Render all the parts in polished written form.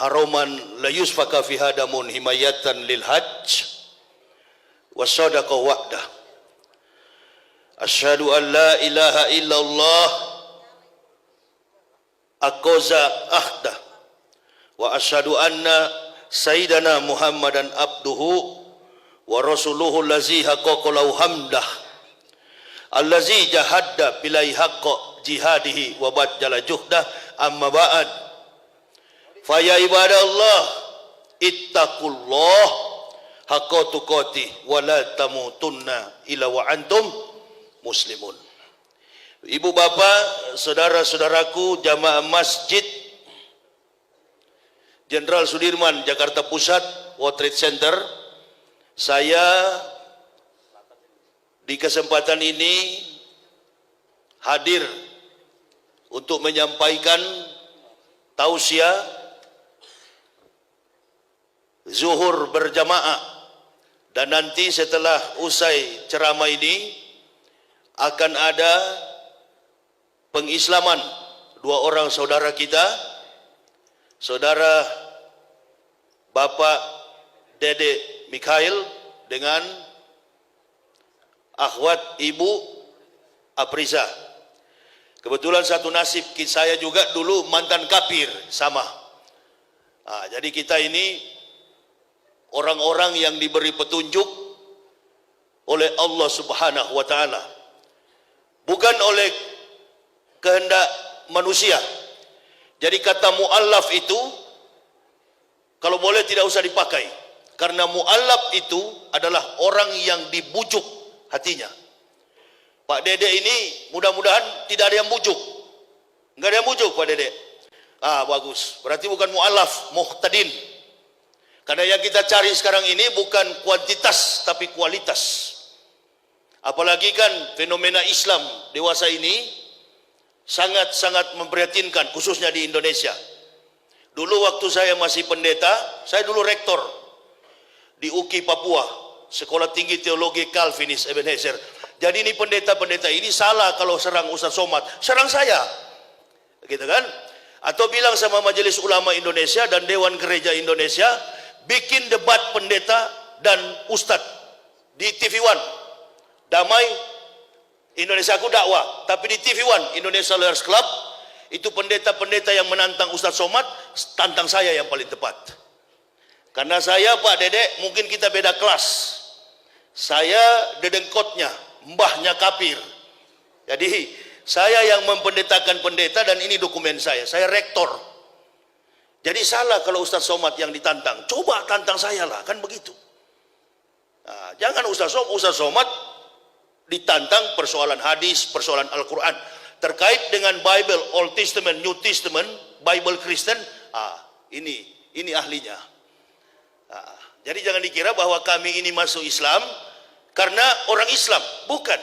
haroman la yusfaka fi hadamun himayatan lil hajj wasadaqa wa'dah. Asyhadu an la ilaha illallah aqaza ahdah wa asyhadu anna sayyidana Muhammadan abduhu wa rasuluhu allazi haqqaqalahu hamdah allazi jahadda bilai haqqa jihadihi wa badjala juhdah. Amma ba'd, fa ya ibadallah ittaqullah haqqa tuqatih wa la tamutunna illa wa antum muslimun. Ibu bapak, saudara-saudaraku jamaah Masjid Jenderal Sudirman Jakarta Pusat World Trade Center, saya di kesempatan ini hadir untuk menyampaikan tausiah zuhur berjamaah, dan nanti setelah usai ceramah ini akan ada pengislaman dua orang saudara kita, saudara Bapak Dede Mikhail dengan akhwat Ibu Apriza. Kebetulan satu nasib, saya juga dulu mantan kafir sama. Jadi kita ini orang-orang yang diberi petunjuk oleh Allah Subhanahu wa Ta'ala, bukan oleh kehendak manusia. Jadi kata mu'allaf itu kalau boleh tidak usah dipakai, karena mu'allaf itu adalah orang yang dibujuk hatinya. Pak Dede ini mudah-mudahan tidak ada yang bujuk. Enggak ada yang bujuk Pak Dede. Bagus. Berarti bukan mu'allaf, muhtadin. Karena yang kita cari sekarang ini bukan kuantitas tapi kualitas. Apalagi kan fenomena Islam dewasa ini sangat-sangat memprihatinkan, khususnya di Indonesia. Dulu waktu saya masih pendeta, saya dulu rektor di UKI Papua, Sekolah Tinggi Teologi Calvinis Ebenezer. Jadi ini pendeta-pendeta ini salah kalau serang Ustaz Somad, serang saya, gitu kan? Atau bilang sama Majelis Ulama Indonesia dan Dewan Gereja Indonesia, bikin debat pendeta dan Ustadz di TV One, Damai Indonesia Aku Dakwah, tapi di TV One Indonesia Lawyers Club itu pendeta-pendeta yang menantang Ustaz Somad, tantang saya yang paling tepat. Karena saya Pak Dede mungkin kita beda kelas, saya dedengkotnya, mbahnya kafir. Jadi saya yang mempendetakan pendeta dan ini dokumen saya rektor. Jadi salah kalau Ustaz Somad yang ditantang, coba tantang saya lah, kan begitu. Jangan Ustaz Somad ditantang persoalan hadis, persoalan Al-Quran terkait dengan Bible, Old Testament, New Testament, Bible Kristen. Ini ahlinya. Jadi jangan dikira bahwa kami ini masuk Islam karena orang Islam, bukan.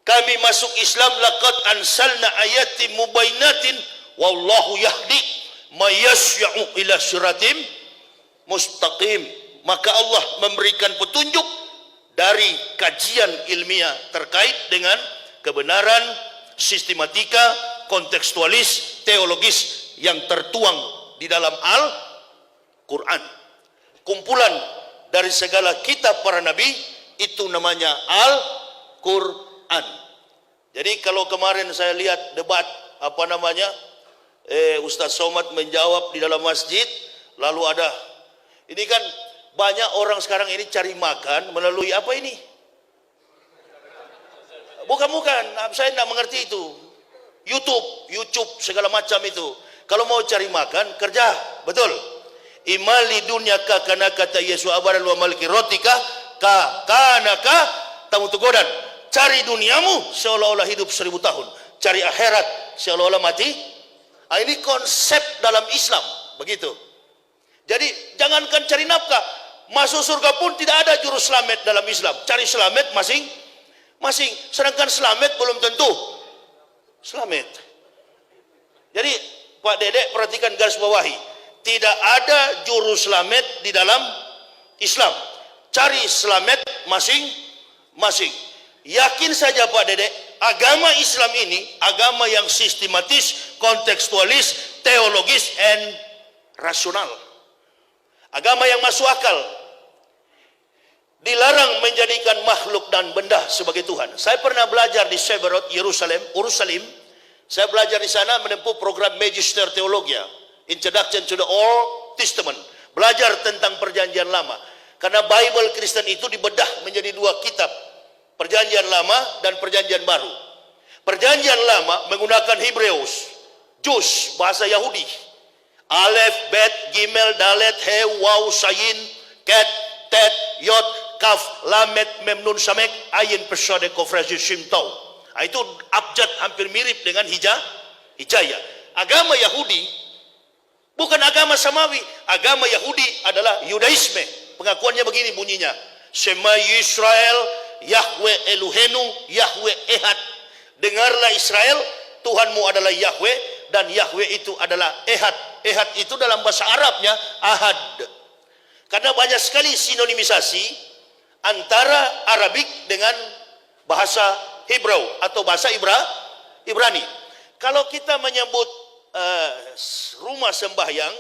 Kami masuk Islam laqad ansalna ayatin mubainatin wallahu yahdi may yasya'u ila siratim mustaqim. Maka Allah memberikan petunjuk dari kajian ilmiah terkait dengan kebenaran, sistematika, kontekstualis, teologis yang tertuang di dalam Al-Quran. Kumpulan dari segala kitab para nabi, itu namanya Al-Quran. Jadi kalau kemarin saya lihat debat Ustaz Somad menjawab di dalam masjid, lalu ada ini kan banyak orang sekarang ini cari makan melalui apa ini? Bukan, saya tidak mengerti itu. YouTube segala macam itu. Kalau mau cari makan kerja, betul. Imali dunyaka kana kata Yesus abaran wa maliki rotika kanaka tamu tegodan. Cari duniamu seolah-olah hidup 1000 tahun, cari akhirat seolah-olah mati. Ini konsep dalam Islam, begitu. Jadi jangankan cari nafkah, masuk surga pun tidak ada jurus selamat dalam Islam. Cari selamat masing-masing, sedangkan selamat belum tentu selamat. Jadi Pak Dedek perhatikan garis bawahi, tidak ada juru selamat di dalam Islam. Cari selamat masing-masing. Yakin saja Pak Dedek, agama Islam ini agama yang sistematis, kontekstualis, teologis, and rasional. Agama yang masuk akal. Dilarang menjadikan makhluk dan benda sebagai Tuhan. Saya pernah belajar di Seberot, Yerusalem. Saya belajar di sana menempuh program Magister Theologia, Introduction to the Old Testament. Belajar tentang perjanjian lama. Karena Bible Kristen itu dibedah menjadi dua kitab. Perjanjian lama dan perjanjian baru. Perjanjian lama menggunakan Hebreus, Jus, bahasa Yahudi. Alef, Bet, Gimel, Dalet, He, Waw, Sayin, Ket, Tet, Yod, Kaf, Lamet, Memnun, Samek, Ayin, Pesade, Kofrasi, Shimtau. Itu abjad hampir mirip dengan Hijaya. Agama Yahudi bukan agama samawi. Agama Yahudi adalah Yudaisme. Pengakuannya begini bunyinya. Shema Yisrael, Yahweh Elohenu, Yahweh Ehad. Dengarlah Israel, Tuhanmu adalah Yahweh, dan Yahweh itu adalah Ehad. Ehad itu dalam bahasa Arabnya Ahad. Karena banyak sekali sinonimisasi antara Arabik dengan bahasa Hebrau atau bahasa Ibrani. Kalau kita menyebut rumah sembahyang,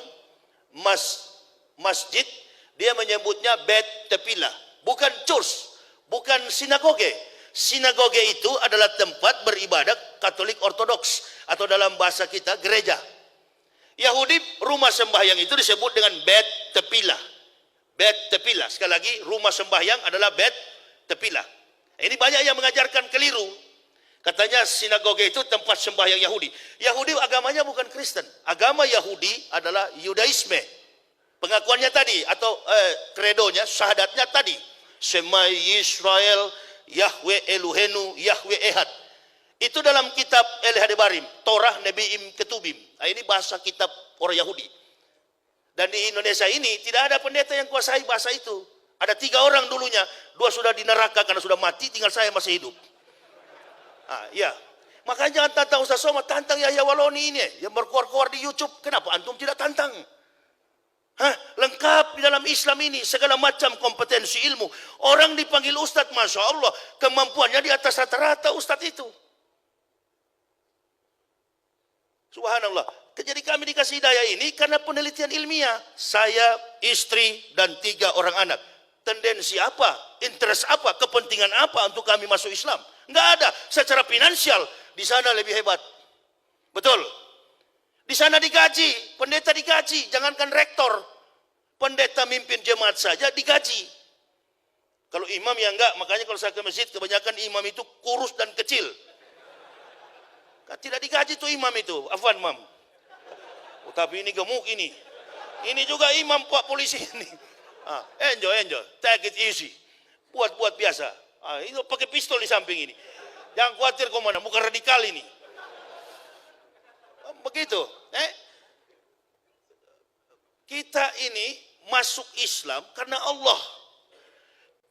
masjid, dia menyebutnya Bet Tepilah, bukan church, bukan sinagoge. Sinagoge itu adalah tempat beribadat Katolik Ortodoks atau dalam bahasa kita gereja. Yahudi rumah sembahyang itu disebut dengan Bet Tepilah. Bet Tepilah. Sekali lagi, rumah sembahyang adalah Bet Tepilah. Ini banyak yang mengajarkan keliru. Katanya sinagoge itu tempat sembahyang Yahudi. Yahudi agamanya bukan Kristen. Agama Yahudi adalah Yudaisme. Pengakuannya tadi atau kredonya, syahadatnya tadi. Shema Yisrael, Yahweh Elohenu, Yahweh Ehad. Itu dalam kitab El-Hadebarim, Torah Nebiim Ketubim. Nah, ini bahasa kitab orang Yahudi. Dan di Indonesia ini tidak ada pendeta yang kuasai bahasa itu. Ada 3 orang dulunya, 2 sudah di neraka karena sudah mati, tinggal saya masih hidup. Ya. Makanya jangan tantang Ustaz Somad, tantang Yahya Waloni ini yang berkuar-kuar di YouTube. Kenapa antum tidak tantang? Lengkap di dalam Islam ini segala macam kompetensi ilmu. Orang dipanggil Ustadz, Masya Allah, kemampuannya di atas rata-rata Ustadz itu. Subhanallah. Jadi kami dikasih hidayah ini karena penelitian ilmiah. Saya, istri, dan 3 orang anak. Tendensi apa? Interest apa? Kepentingan apa untuk kami masuk Islam? Enggak ada. Secara finansial di sana lebih hebat. Betul. Di sana digaji, pendeta digaji, jangankan rektor. Pendeta mimpin jemaat saja digaji. Kalau imam ya enggak, makanya kalau saya ke masjid kebanyakan imam itu kurus dan kecil. Tidak digaji tuh imam itu, afwan mam. Tapi ini gemuk ini. Ini juga imam Pak polisi ini. Enjoy, take it easy. Buat biasa. Itu pakai pistol di samping ini. Jangan khawatir komandan, bukan radikal ini. Begitu. Kita ini masuk Islam karena Allah.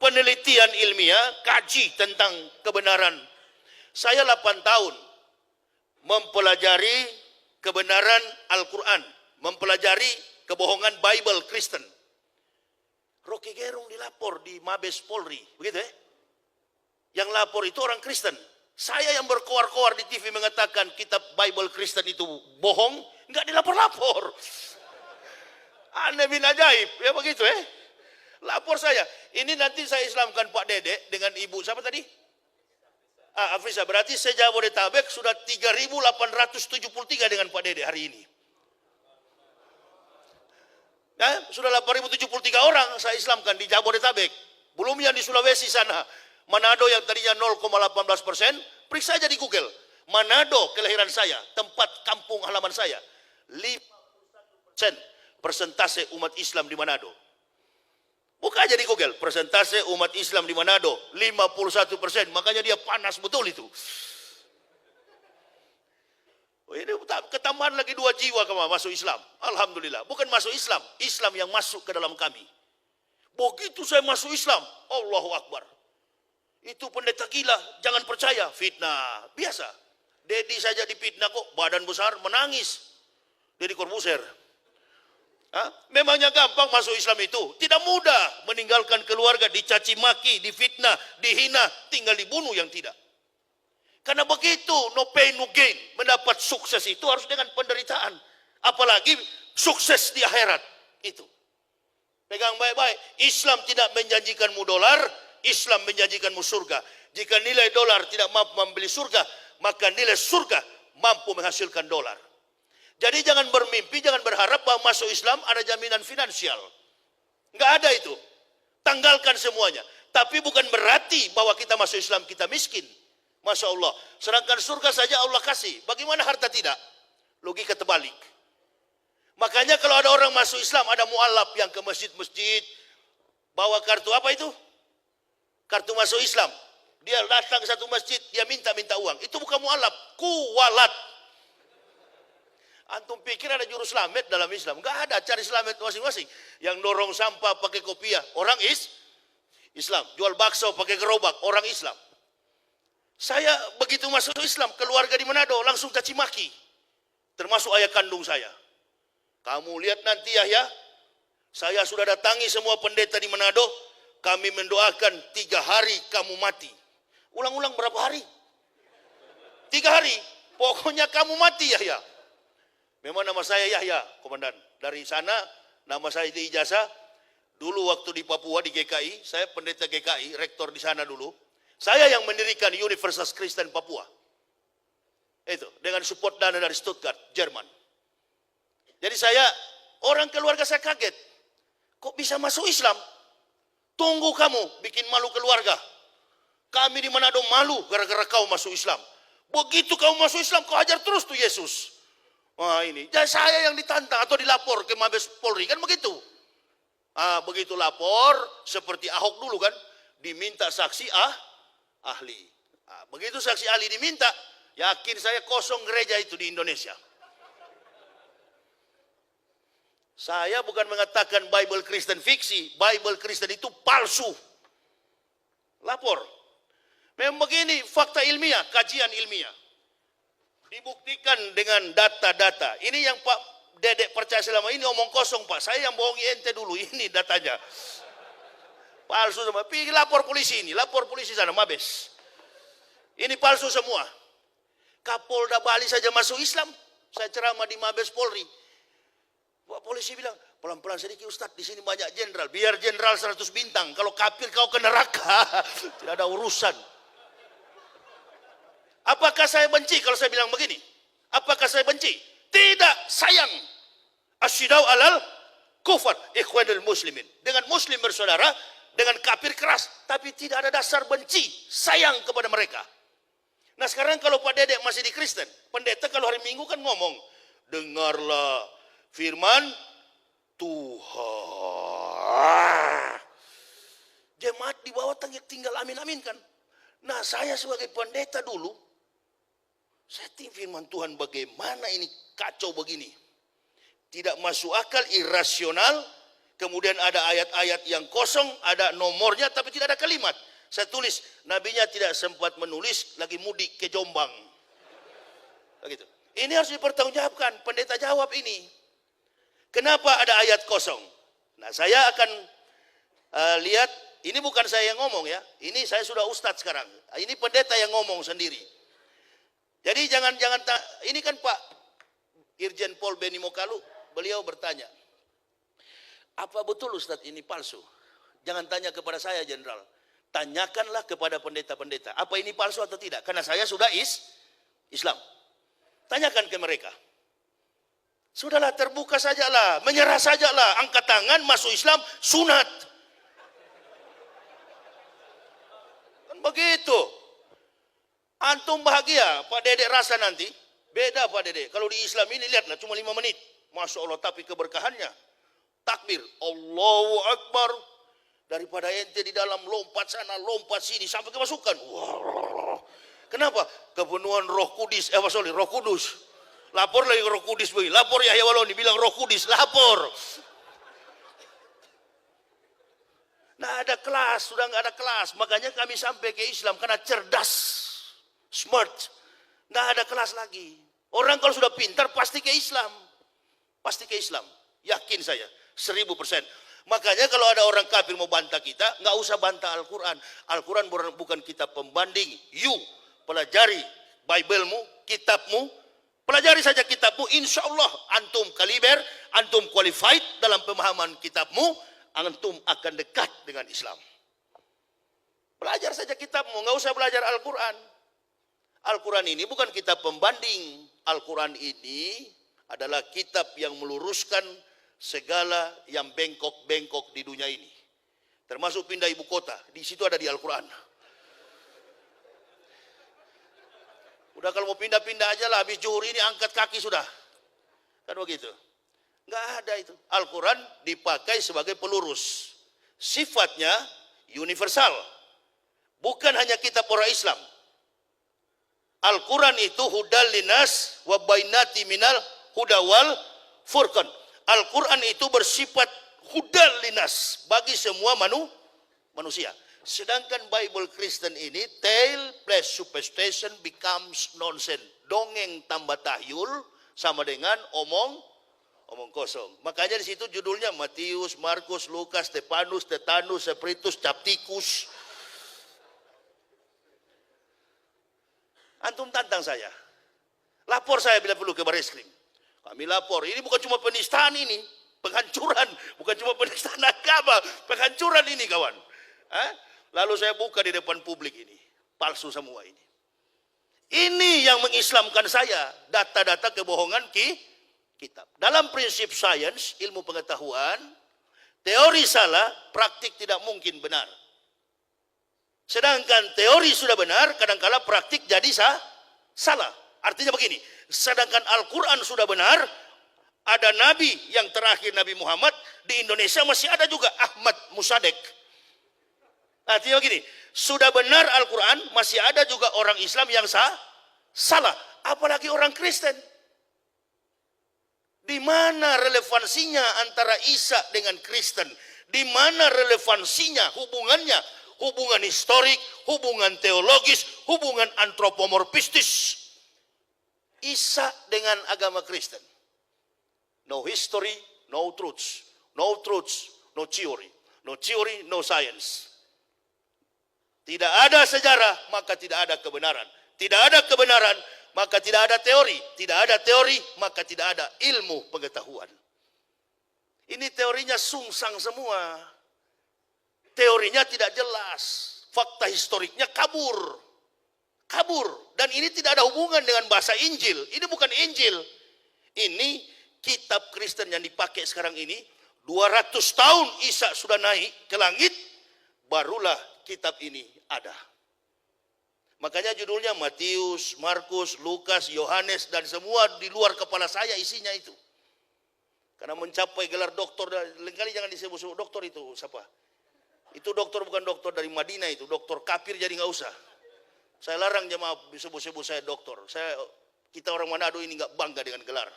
Penelitian ilmiah, kaji tentang kebenaran. Saya 8 tahun mempelajari kebenaran Al-Quran, mempelajari kebohongan Bible Kristen. Rocky Gerung dilapor di Mabes Polri, begitu ya? Yang lapor itu orang Kristen. Saya yang berkoar-koar di TV mengatakan kitab Bible Kristen itu bohong, enggak dilapor-lapor. Aneh bin ajaib, ya begitu ya? Lapor saya. Ini nanti saya Islamkan Pak Dede dengan ibu siapa tadi? Afrisa. Berarti se-Jabodetabek sudah 3.873 dengan Pak Dede hari ini. Sudah 8.073 orang saya Islamkan di Jabodetabek. Belum yang di Sulawesi sana. Manado yang tadinya 0,18%, periksa aja di Google. Manado kelahiran saya, tempat kampung halaman saya. 51% persentase umat Islam di Manado. Buka aja di Google, persentase umat Islam di Manado 51%, makanya dia panas betul itu. Ini ketambahan lagi 2 jiwa masuk Islam. Alhamdulillah, bukan masuk Islam, Islam yang masuk ke dalam kami. Begitu saya masuk Islam, Allahu Akbar. Itu pendeta gila, jangan percaya, fitnah, biasa. Dedi saja difitnah kok, badan besar menangis. Deddy Corbuzier. Memangnya gampang masuk Islam itu? Tidak mudah meninggalkan keluarga, dicaci maki, difitnah, dihina, tinggal dibunuh yang tidak. Karena begitu, no pain no gain. Mendapat sukses itu harus dengan penderitaan. Apalagi sukses di akhirat. Itu. Pegang baik-baik. Islam tidak menjanjikanmu dolar, Islam menjanjikanmu surga. Jika nilai dolar tidak mampu membeli surga, maka nilai surga mampu menghasilkan dolar. Jadi jangan bermimpi, jangan berharap bahwa masuk Islam ada jaminan finansial. Enggak ada itu. Tanggalkan semuanya. Tapi bukan berarti bahwa kita masuk Islam kita miskin. Masya Allah. Sedangkan surga saja Allah kasih. Bagaimana harta tidak? Logika terbalik. Makanya kalau ada orang masuk Islam, ada mu'alaf yang ke masjid-masjid, bawa kartu apa itu? Kartu masuk Islam. Dia datang ke satu masjid, dia minta uang. Itu bukan mu'alaf, kuwalat. Antum pikir ada juru selamat dalam Islam? Enggak ada, cari selamat masing-masing. Yang dorong sampah pakai kopiah, orang Islam. Jual bakso pakai gerobak, orang Islam. Saya begitu masuk Islam, keluarga di Manado langsung caci maki. Termasuk ayah kandung saya. Kamu lihat nanti Yahya, saya sudah datangi semua pendeta di Manado, kami mendoakan 3 hari kamu mati. Ulang-ulang berapa hari? 3 hari. Pokoknya kamu mati Yahya. Memang nama saya Yahya, komandan. Dari sana, nama saya di ijazah. Dulu waktu di Papua, di GKI, saya pendeta GKI, rektor di sana dulu. Saya yang mendirikan Universitas Kristen Papua. Itu, dengan support dana dari Stuttgart, Jerman. Jadi orang keluarga saya kaget. Kok bisa masuk Islam? Tunggu kamu, bikin malu keluarga. Kami di Manado malu gara-gara kau masuk Islam. Begitu kau masuk Islam, kau hajar terus tuh Yesus. Wah ini, jadi saya yang ditantang atau dilapor ke Mabes Polri, kan begitu. Begitu lapor, seperti Ahok dulu kan, diminta saksi ahli. Begitu saksi ahli diminta, yakin saya kosong gereja itu di Indonesia. Saya bukan mengatakan Bible Kristen fiksi, Bible Kristen itu palsu. Lapor. Memang begini, fakta ilmiah, kajian ilmiah. Dibuktikan dengan data-data. Ini yang Pak Dedek percaya selama ini omong kosong Pak. Saya yang bohongi ente dulu, ini datanya. Palsu semua. Pergi lapor polisi ini, lapor polisi sana, Mabes. Ini palsu semua. Kapolda Bali saja masuk Islam. Saya ceramah di Mabes Polri. Pak polisi bilang, pelan-pelan sedikit Ustadz, di sini banyak jenderal. Biar jenderal 100 bintang. Kalau kafir kau ke neraka. Tidak ada urusan. Apakah saya benci kalau saya bilang begini? Apakah saya benci? Tidak, sayang. Asyidau alal kufar ikhwanul muslimin. Dengan muslim bersaudara, dengan kafir keras. Tapi tidak ada dasar benci, sayang kepada mereka. Nah sekarang kalau Pak Dedek masih di Kristen, pendeta kalau hari Minggu kan ngomong, dengarlah firman Tuhan. Jemaat di bawah tinggal amin-amin kan. Nah saya sebagai pendeta dulu, saya tinggal firman Tuhan bagaimana ini kacau begini. Tidak masuk akal, irasional. Kemudian ada ayat-ayat yang kosong, ada nomornya tapi tidak ada kalimat. Saya tulis, nabinya tidak sempat menulis, lagi mudik ke Jombang. Begitu. Ini harus dipertanggungjawabkan, pendeta jawab ini. Kenapa ada ayat kosong? Nah saya akan lihat, ini bukan saya yang ngomong ya, ini saya sudah ustadz sekarang. Ini pendeta yang ngomong sendiri. Jadi ini kan Pak Irjen Pol Beni Mokalu, beliau bertanya, apa betul Ustadz ini palsu? Jangan tanya kepada saya Jenderal, tanyakanlah kepada pendeta-pendeta, apa ini palsu atau tidak? Karena saya sudah Islam. Tanyakan ke mereka. Sudahlah, terbuka sajalah, menyerah sajalah, angkat tangan, masuk Islam, sunat. Kan begitu. Antum bahagia, Pak Dedek rasa nanti, beda Pak Dedek. Kalau di Islam ini lihatlah, cuma 5 menit. Masya Allah, tapi keberkahannya. Takbir, Allahu Akbar. Daripada ente di dalam lompat sana, lompat sini, sampai kemasukan. Wow. Kenapa? Kepenuhan Roh Kudus, Roh Kudus. Lapor lagi Roh Kudus begini. Lapor Yahya Waloni bilang Roh Kudus, lapor. Nah ada kelas, sudah nggak ada kelas. Makanya kami sampai ke Islam karena cerdas, smart. Nggak ada kelas lagi. Orang kalau sudah pintar pasti ke Islam. Pasti ke Islam. Yakin saya, 1000%. Makanya kalau ada orang kafir mau bantah kita, nggak usah bantah Al-Quran. Al-Quran bukan kitab pembanding. You pelajari Bible-mu, kitabmu, Pelajari saja kitabmu, insya Allah antum kaliber, antum qualified dalam pemahaman kitabmu, antum akan dekat dengan Islam. Belajar saja kitabmu, nggak usah belajar Al-Quran. Al-Quran ini bukan kitab pembanding. Al-Quran ini adalah kitab yang meluruskan segala yang bengkok-bengkok di dunia ini. Termasuk pindah ibu kota, di situ ada di Al-Quran. Udah kalau mau pindah-pindah aja lah, habis zuhur ini angkat kaki sudah. Kan begitu. Nggak ada itu. Al-Quran dipakai sebagai pelurus. Sifatnya universal. Bukan hanya kitab orang Islam. Al-Quran itu hudal linas wa bainati minal huda wal furqan. Al-Quran itu bersifat hudal linas bagi semua manusia. Sedangkan Bible Kristen ini tale plus superstition becomes nonsense. Dongeng tambah tahyul sama dengan omong kosong. Makanya di situ judulnya Matius, Markus, Lukas, Stefanus, Tetanus, Spiritus, Captikus. Antum tantang saya. Lapor saya bila perlu ke Bareskrim. Kami lapor. Ini bukan cuma penistaan ini, penghancuran, bukan cuma penistaan agama, penghancuran ini kawan. Lalu saya buka di depan publik ini. Palsu semua ini. Ini yang mengislamkan saya. Data-data kebohongan kitab. Dalam prinsip sains, ilmu pengetahuan, teori salah, praktik tidak mungkin benar. Sedangkan teori sudah benar, kadangkala praktik jadi salah. Artinya begini, sedangkan Al-Quran sudah benar, ada nabi yang terakhir Nabi Muhammad, di Indonesia masih ada juga Ahmad Musadek. Artinya begini, sudah benar Al-Quran, masih ada juga orang Islam yang salah. Apalagi orang Kristen. Di mana relevansinya antara Isa dengan Kristen? Di mana relevansinya hubungannya? Hubungan historik, hubungan teologis, hubungan antropomorfistis. Isa dengan agama Kristen. No history, no truths. No truths, no theory. No theory, no science. Tidak ada sejarah, maka tidak ada kebenaran. Tidak ada kebenaran, maka tidak ada teori. Tidak ada teori, maka tidak ada ilmu pengetahuan. Ini teorinya sungsang semua. Teorinya tidak jelas. Fakta historiknya kabur. Kabur. Dan ini tidak ada hubungan dengan bahasa Injil. Ini bukan Injil. Ini kitab Kristen yang dipakai sekarang ini. 200 tahun Isa sudah naik ke langit. Barulah kitab ini ada. Makanya judulnya Matius, Markus, Lukas, Yohanes, dan semua di luar kepala saya isinya itu. Karena mencapai gelar doktor, lain kali jangan disebut-sebut doktor itu siapa? Itu dokter bukan dokter dari Madinah itu, dokter kafir jadi nggak usah. Saya larang jemaah disebut-sebut saya dokter. Kita orang Manado ini nggak bangga dengan gelar.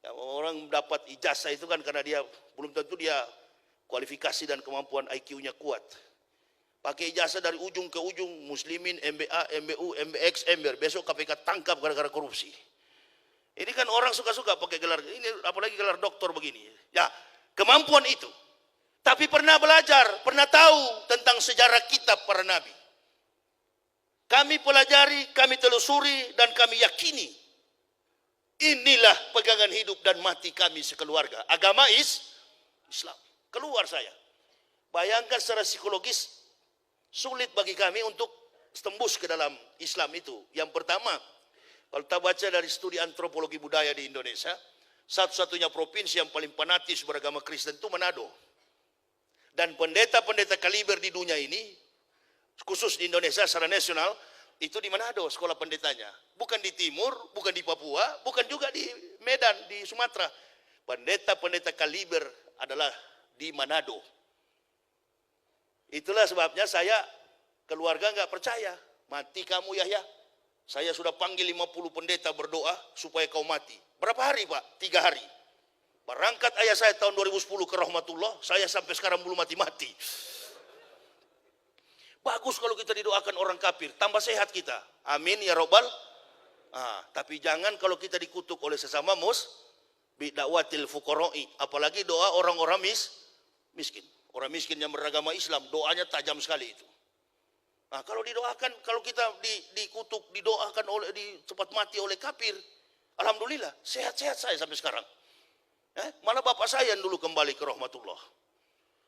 Ya, orang dapat ijazah itu kan karena dia belum tentu dia kualifikasi dan kemampuan IQ-nya kuat. Pakai ijazah dari ujung ke ujung, Muslimin, MBA, MBU, MBX, MBR. Besok KPK tangkap gara-gara korupsi. Ini kan orang suka-suka pakai gelar, ini apalagi gelar doktor begini. Ya, kemampuan itu. Tapi pernah belajar, pernah tahu tentang sejarah kitab para nabi. Kami pelajari, kami telusuri, dan kami yakini. Inilah pegangan hidup dan mati kami sekeluarga. Agama Islam. Keluar saya. Bayangkan secara psikologis, sulit bagi kami untuk tembus ke dalam Islam itu. Yang pertama, kalau kita baca dari studi antropologi budaya di Indonesia, satu-satunya provinsi yang paling fanatis beragama Kristen itu Manado. Dan pendeta-pendeta kaliber di dunia ini, khusus di Indonesia secara nasional, itu di Manado sekolah pendetanya. Bukan di timur, bukan di Papua, bukan juga di Medan, di Sumatera. Pendeta-pendeta kaliber adalah di Manado. Itulah sebabnya saya, keluarga nggak percaya. Mati kamu Yahya. Saya sudah panggil 50 pendeta berdoa supaya kau mati. Berapa hari Pak? 3 hari. Berangkat ayah saya tahun 2010 ke rahmatullah, saya sampai sekarang belum mati-mati. Bagus kalau kita didoakan orang kafir, tambah sehat kita. Amin ya robbal. Tapi jangan kalau kita dikutuk oleh sesama bid'awatil fuqara'i, apalagi doa orang-orang miskin. Orang miskin yang beragama Islam, doanya tajam sekali itu. Nah, kalau didoakan, kalau kita dikutuk, didoakan oleh cepat mati oleh kafir, Alhamdulillah, sehat-sehat saya sampai sekarang. Mana bapak saya yang dulu kembali ke rahmatullah.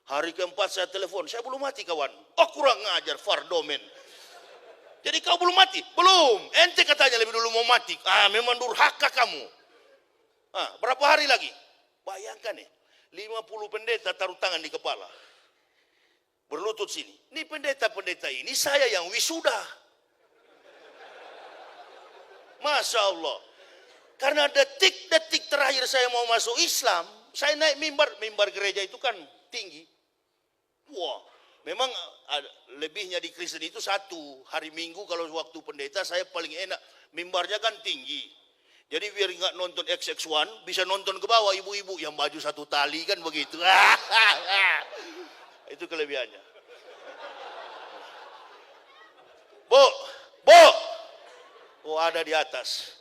Hari keempat saya telepon, saya belum mati kawan. Oh kurang ngajar, fardomen. Jadi kau belum mati? Belum. Ente katanya lebih dulu mau mati. Memang durhaka kamu. Berapa hari lagi? Bayangkan 50 pendeta taruh tangan di kepala. Berlutut sini. Ini pendeta-pendeta ini saya yang wisuda. Masya Allah. Karena detik-detik terakhir saya mau masuk Islam, saya naik mimbar gereja itu kan tinggi. Wah, memang lebihnya di Kristen itu satu. Hari Minggu kalau waktu pendeta saya paling enak. Mimbarnya kan tinggi. Jadi biar nggak nonton XX1, bisa nonton ke bawah ibu-ibu yang baju satu tali kan begitu. Itu kelebihannya. Bu. Oh ada di atas.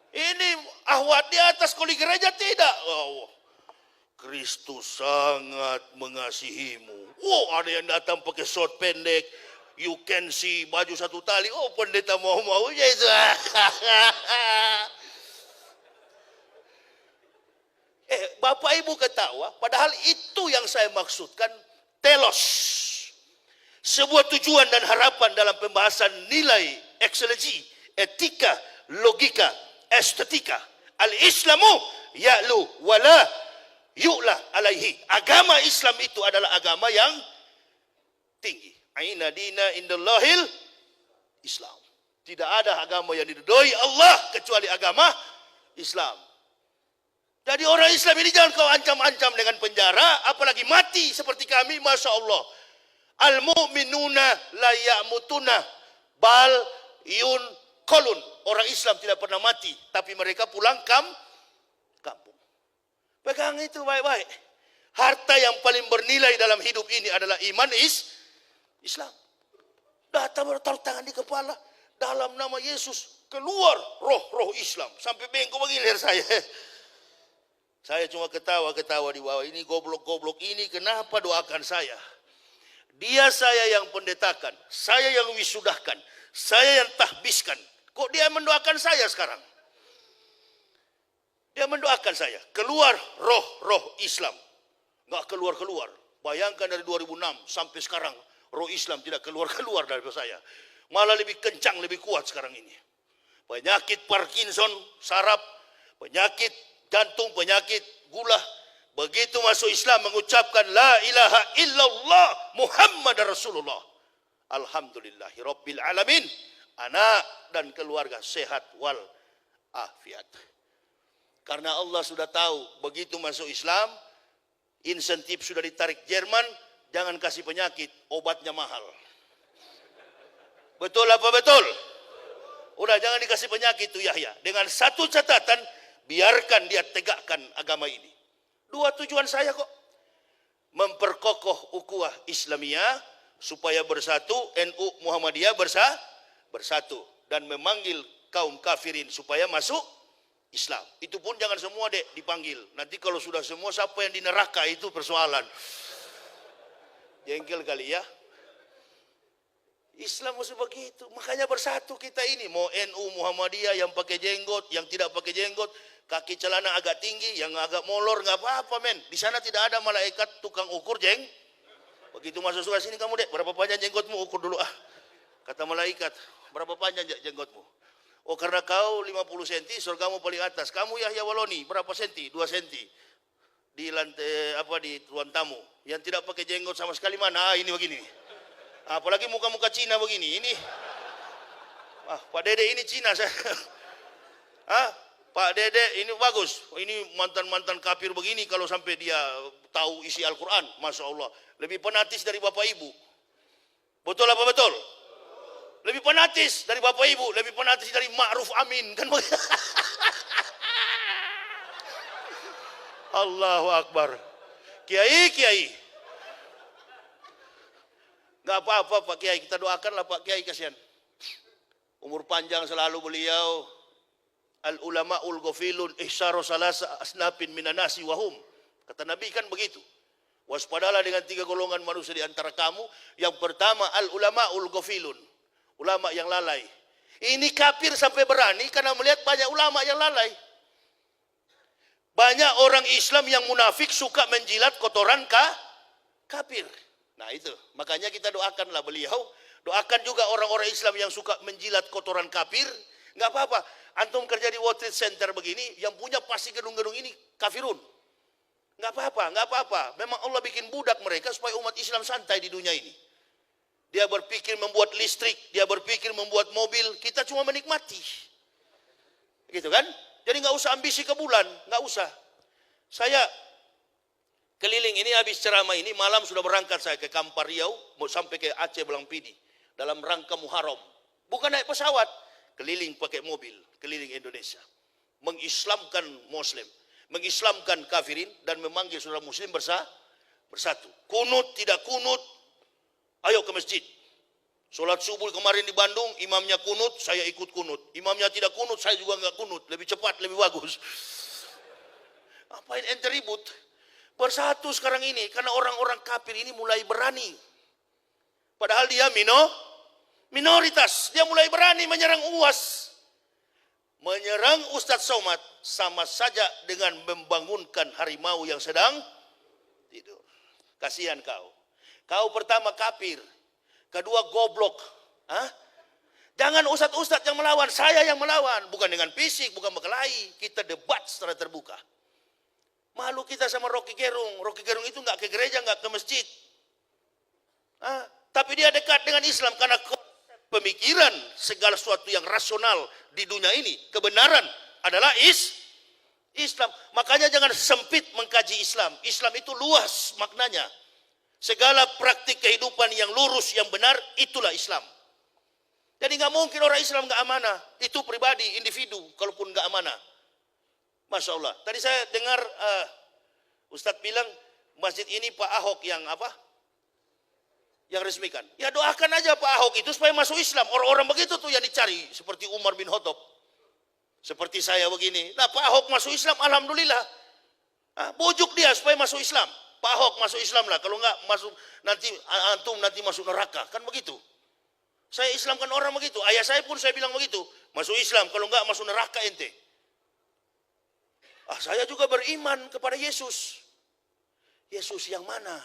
Ini ahwat di atas, kalau di gereja tidak. Oh, Kristus sangat mengasihimu. Oh ada yang datang pakai short pendek. You can see baju satu tali. Oh pendeta mau-maunya itu. Bapak Ibu ketawa, padahal itu yang saya maksudkan telos. Sebuah tujuan dan harapan dalam pembahasan nilai, ekselensi, etika, logika, estetika. Al-Islamu ya'lu wala yu'la alaihi. Agama Islam itu adalah agama yang tinggi. Aina dina indallahil Islam. Tidak ada agama yang diridhoi Allah kecuali agama Islam. Jadi orang Islam ini jangan kau ancam-ancam dengan penjara, apalagi mati seperti kami, Masya Allah. Al-mu'minuna la ya'mutuna bal yun kolun. Orang Islam tidak pernah mati, tapi mereka pulang kampung. Pegang itu baik-baik. Harta yang paling bernilai dalam hidup ini adalah iman Islam. Datang bertaruh tangan di kepala, dalam nama Yesus keluar roh Islam. Sampai bengkok begini leher saya. Saya cuma ketawa-ketawa di bawah. Ini goblok-goblok ini kenapa doakan saya? Dia saya yang pendetakan, saya yang wisudahkan, saya yang tahbiskan. Kok dia mendoakan saya sekarang? Dia mendoakan saya. Keluar roh Islam. Nggak keluar-keluar. Bayangkan dari 2006 sampai sekarang, roh Islam tidak keluar-keluar dari saya. Malah lebih kencang, lebih kuat sekarang ini. Penyakit Parkinson, saraf, penyakit jantung, penyakit gula. Begitu masuk Islam mengucapkan la ilaha illallah Muhammad Rasulullah. Alhamdulillahi Rabbil Alamin. Anak dan keluarga sehat wal afiat. Karena Allah sudah tahu begitu masuk Islam, insentif sudah ditarik Jerman, jangan kasih penyakit, obatnya mahal. Betul apa betul? Udah jangan dikasih penyakit tuh Yahya. Dengan satu catatan, biarkan dia tegakkan agama ini. Dua tujuan saya kok. Memperkokoh ukhuwah Islamiyah supaya bersatu, NU Muhammadiyah bersatu. Dan memanggil kaum kafirin supaya masuk Islam. Itu pun jangan semua dipanggil. Nanti kalau sudah semua, siapa yang di neraka itu persoalan. Jengkel kali ya. Islam mesti begitu. Makanya bersatu kita ini. Mau NU Muhammadiyah yang pakai jenggot, yang tidak pakai jenggot, kaki celana agak tinggi, yang agak molor, nggak apa-apa men. Di sana tidak ada malaikat tukang ukur Begitu masuk surga, sini kamu dek, berapa panjang jenggotmu, ukur dulu ah. Kata malaikat, berapa panjang jenggotmu? Oh karena kau 50 cm, surgamu paling atas. Kamu Yahya Waloni, berapa senti? 2 cm. Di lantai di ruang tamu. Yang tidak pakai jenggot sama sekali mana? Ini begini. Apalagi muka-muka Cina begini. Ini. Pak Dede ini Cina saya. Pak Dede ini bagus. Ini mantan-mantan kafir begini kalau sampai dia tahu isi Al-Quran. Masya Allah. Lebih fanatis dari Bapak Ibu. Betul apa betul? Lebih fanatis dari Bapak Ibu. Lebih fanatis dari Ma'ruf Amin. Kan Allahu Akbar. Kiai. Gak apa-apa Pak Kiai. Kita doakanlah Pak Kiai, kasihan. Umur panjang selalu beliau. Al-ulama'ul ghafilun ihsaru salasa asnafin minanasi wahum. Kata Nabi kan begitu. Waspadalah dengan 3 golongan manusia di antara kamu. Yang pertama al-ulama'ul ghafilun. Ulama yang lalai. Ini kafir sampai berani karena melihat banyak ulama yang lalai. Banyak orang Islam yang munafik suka menjilat kotoran kafir. Nah itu, makanya kita doakanlah beliau. Doakan juga orang-orang Islam yang suka menjilat kotoran kafir. Nggak apa-apa. Antum kerja di World Trade Center begini, yang punya pasti gedung-gedung ini kafirun. Nggak apa-apa, nggak apa-apa. Memang Allah bikin budak mereka supaya umat Islam santai di dunia ini. Dia berpikir membuat listrik, dia berpikir membuat mobil, kita cuma menikmati. Gitu kan? Jadi nggak usah ambisi ke bulan, nggak usah. Saya keliling ini habis ceramah ini, malam sudah berangkat saya ke Kampar Riau, mau sampai ke Aceh Belangpidi. Dalam rangka Muharram. Bukan naik pesawat, keliling pakai mobil, keliling Indonesia. Mengislamkan Muslim, mengislamkan kafirin, dan memanggil saudara Muslim bersatu. Kunut, tidak kunut, ayo ke masjid. Sholat subuh kemarin di Bandung, imamnya kunut, saya ikut kunut. Imamnya tidak kunut, saya juga nggak kunut. Lebih cepat, lebih bagus. Apain ente ribut? Bersatu sekarang ini, karena orang-orang kafir ini mulai berani. Padahal dia minoritas. Dia mulai berani menyerang UAS. Menyerang Ustadz Somad sama saja dengan membangunkan harimau yang sedang tidur. Kasihan kau. Kau pertama kafir. Kedua goblok. Hah? Jangan ustadz-ustadz yang melawan, saya yang melawan. Bukan dengan fisik, bukan berkelahi. Kita debat secara terbuka. Malu kita sama Rocky Gerung. Rocky Gerung itu nggak ke gereja, nggak ke masjid. Tapi dia dekat dengan Islam karena pemikiran segala sesuatu yang rasional di dunia ini, kebenaran adalah Islam. Makanya jangan sempit mengkaji Islam. Islam itu luas maknanya. Segala praktik kehidupan yang lurus, yang benar, itulah Islam. Jadi nggak mungkin orang Islam nggak amanah. Itu pribadi, individu, kalaupun nggak amanah. Masya Allah. Tadi saya dengar Ustadz bilang masjid ini Pak Ahok yang apa? Yang resmikan. Ya doakan aja Pak Ahok itu supaya masuk Islam. Orang-orang begitu tuh yang dicari. Seperti Umar bin Khattab. Seperti saya begini. Nah Pak Ahok masuk Islam, alhamdulillah. Bujuk dia supaya masuk Islam. Pak Ahok masuk Islam lah. Kalau enggak masuk nanti antum nanti masuk neraka. Kan begitu. Saya Islamkan orang begitu. Ayah saya pun saya bilang begitu. Masuk Islam. Kalau enggak masuk neraka ente. Saya juga beriman kepada Yesus. Yesus yang mana?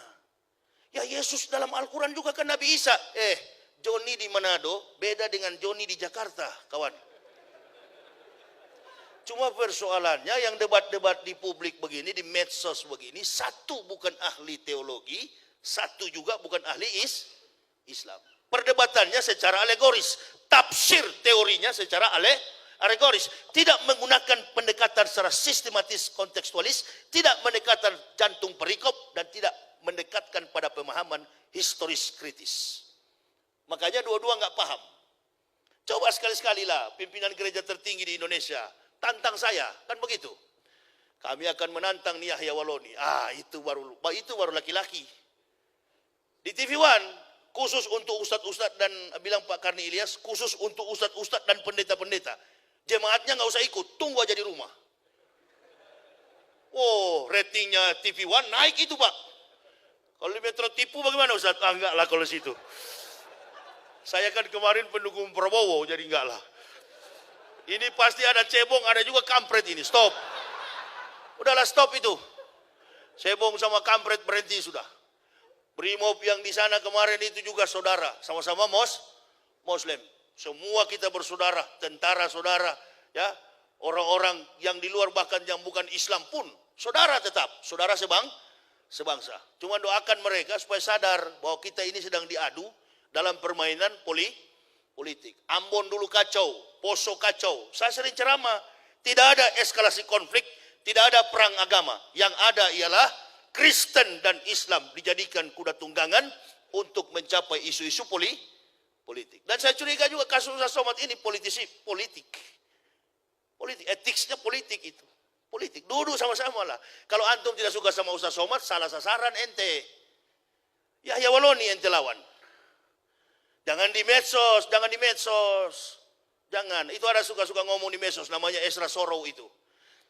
Ya Yesus dalam Al-Quran juga kan Nabi Isa. Joni di Manado beda dengan Joni di Jakarta, kawan. Cuma persoalannya yang debat-debat di publik begini, di medsos begini, satu bukan ahli teologi, satu juga bukan ahli Islam. Perdebatannya secara alegoris, tafsir teorinya secara alegoris, tidak menggunakan pendekatan secara sistematis kontekstualis, tidak mendekatkan jantung perikop, dan tidak mendekatkan pada pemahaman historis kritis. Makanya dua-dua nggak paham. Coba sekali-sekali lah pimpinan gereja tertinggi di Indonesia tantang saya, kan begitu. Kami akan menantang nih Yahya Waloni. Itu baru laki-laki. Di TV One khusus untuk ustadz-ustadz dan bilang Pak Karni Ilyas, khusus untuk ustadz-ustadz dan pendeta-pendeta. Jemaatnya nggak usah ikut, tunggu aja di rumah. Ratingnya TV One naik itu Pak. Kalau di Metro tipu bagaimana Ustaz? Enggak lah kalau situ. Saya kan kemarin pendukung Prabowo, jadi enggak lah. Ini pasti ada cebong, ada juga kampret ini. Stop. Udahlah stop itu. Cebong sama kampret berhenti sudah. Brimob yang di sana kemarin itu juga saudara, sama-sama Muslim. Semua kita bersaudara, tentara saudara, ya, orang-orang yang di luar bahkan yang bukan Islam pun saudara tetap, saudara sebangsa. Cuma doakan mereka supaya sadar bahwa kita ini sedang diadu dalam permainan politik. Ambon dulu kacau, Poso kacau. Saya sering ceramah, tidak ada eskalasi konflik, tidak ada perang agama. Yang ada ialah Kristen dan Islam dijadikan kuda tunggangan untuk mencapai isu-isu politik. Dan saya curiga juga kasus Ustaz Somad ini politik. Etiknya politik itu. Politik, duduk sama-sama lah. Kalau antum tidak suka sama Ustaz Somad, salah sasaran ente. Yahya Waloni ente lawan. Jangan di medsos. Jangan, itu ada suka-suka ngomong di medsos, namanya Esra Sorow itu.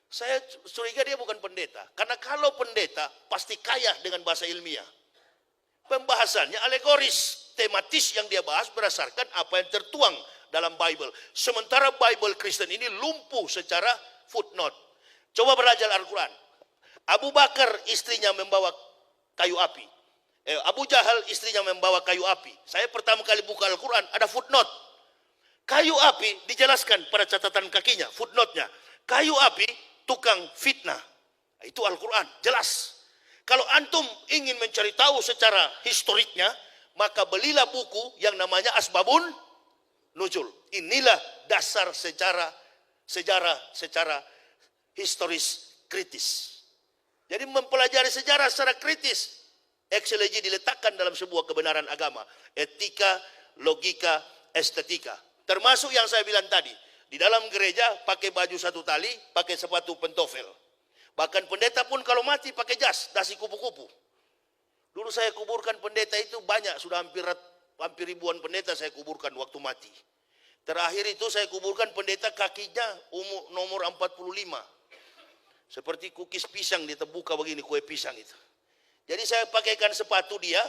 Saya curiga dia bukan pendeta. Karena kalau pendeta, pasti kaya dengan bahasa ilmiah. Pembahasannya alegoris, tematis yang dia bahas berdasarkan apa yang tertuang dalam Bible. Sementara Bible Kristen ini lumpuh secara footnote. Coba belajar Al-Quran. Abu Bakar istrinya membawa kayu api. Abu Jahal istrinya membawa kayu api. Saya pertama kali buka Al-Quran, ada footnote. Kayu api dijelaskan pada catatan kakinya, footnote-nya. Kayu api tukang fitnah. Itu Al-Quran, jelas. Kalau antum ingin mencari tahu secara historiknya, maka belilah buku yang namanya Asbabun Nuzul. Inilah dasar sejarah secara historis kritis. Jadi mempelajari sejarah secara kritis. Eksegesi diletakkan dalam sebuah kebenaran agama. Etika, logika, estetika. Termasuk yang saya bilang tadi. Di dalam gereja pakai baju satu tali, pakai sepatu pentofel. Bahkan pendeta pun kalau mati pakai jas, dasi kupu-kupu. Dulu saya kuburkan pendeta itu banyak, sudah hampir ribuan pendeta saya kuburkan waktu mati. Terakhir itu saya kuburkan pendeta kakinya nomor 45. Seperti kukis pisang dia terbuka begini, kue pisang itu. Jadi saya pakaikan sepatu dia,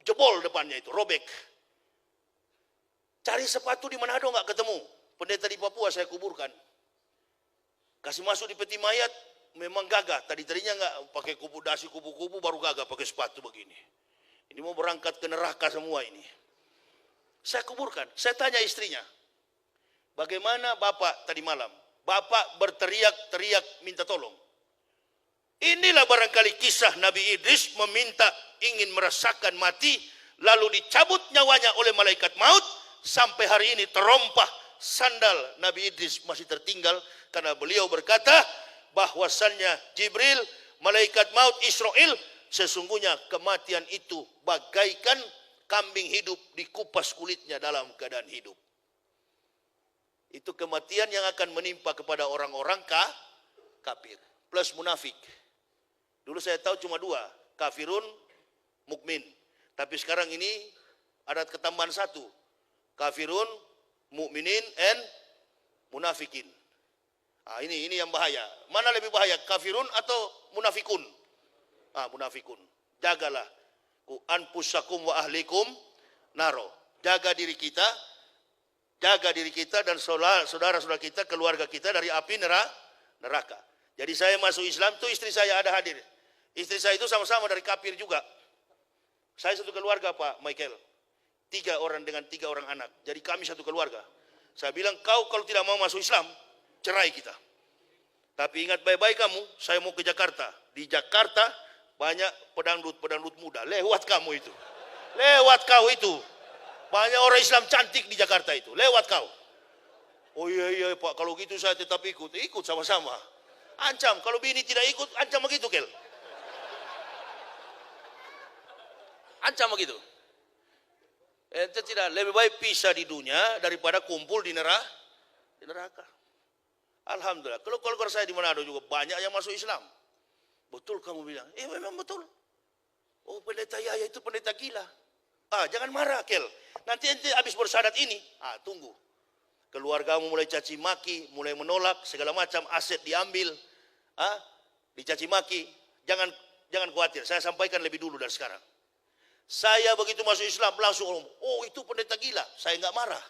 jebol depannya itu, robek. Cari sepatu di Manado nggak ketemu. Pendeta di Papua saya kuburkan. Kasih masuk di peti mayat, memang gagah. Tadinya nggak pakai dasi kupu-kupu, baru gagah pakai sepatu begini. Ini mau berangkat ke neraka semua ini. Saya kuburkan. Saya tanya istrinya, bagaimana Bapak tadi malam? Bapak berteriak-teriak minta tolong. Inilah barangkali kisah Nabi Idris meminta ingin merasakan mati, lalu dicabut nyawanya oleh malaikat maut, sampai hari ini terompah sandal Nabi Idris masih tertinggal, karena beliau berkata bahwasannya Jibril, malaikat maut Israel, sesungguhnya kematian itu bagaikan kambing hidup dikupas kulitnya dalam keadaan hidup. Itu kematian yang akan menimpa kepada orang-orang kafir plus munafik. Dulu saya tahu cuma dua, kafirun, mukmin. Tapi sekarang ini ada ketambahan satu, kafirun, mukminin, and munafikin. Ini yang bahaya. Mana lebih bahaya, kafirun atau munafikun? Munafikun. Jagalah ku anfusakum wa ahlikum naro. Jaga diri kita dan saudara-saudara kita, keluarga kita dari api neraka. Jadi saya masuk Islam tuh istri saya ada hadir. Istri saya itu sama-sama dari kafir juga. Saya satu keluarga Pak Michael. 3 orang dengan 3 orang anak. Jadi kami satu keluarga. Saya bilang, kau kalau tidak mau masuk Islam, cerai kita. Tapi ingat baik-baik kamu, saya mau ke Jakarta. Di Jakarta banyak pedangdut muda. Lewat kamu itu. Lewat kau itu. Banyak orang Islam cantik di Jakarta itu. Lewat kau. Oh iya Pak, kalau gitu saya tetap ikut. Ikut sama-sama. Ancam, kalau bini tidak ikut, ancam begitu Kel. Ancam begitu. Ente tidak, lebih baik pisah di dunia daripada kumpul di neraka. Alhamdulillah. Kalau keluarga saya di Manado juga banyak yang masuk Islam. Betul kamu bilang. Memang betul. Oh, pendeta Yahya itu pendeta gila. Jangan marah Kel. Nanti ente habis bersyahadat ini. Tunggu. Keluargamu mulai caci maki, mulai menolak, segala macam aset diambil. Dicaci maki. Jangan khawatir. Saya sampaikan lebih dulu dari sekarang. Saya begitu masuk Islam langsung, oh itu pendeta gila. Saya nggak marah.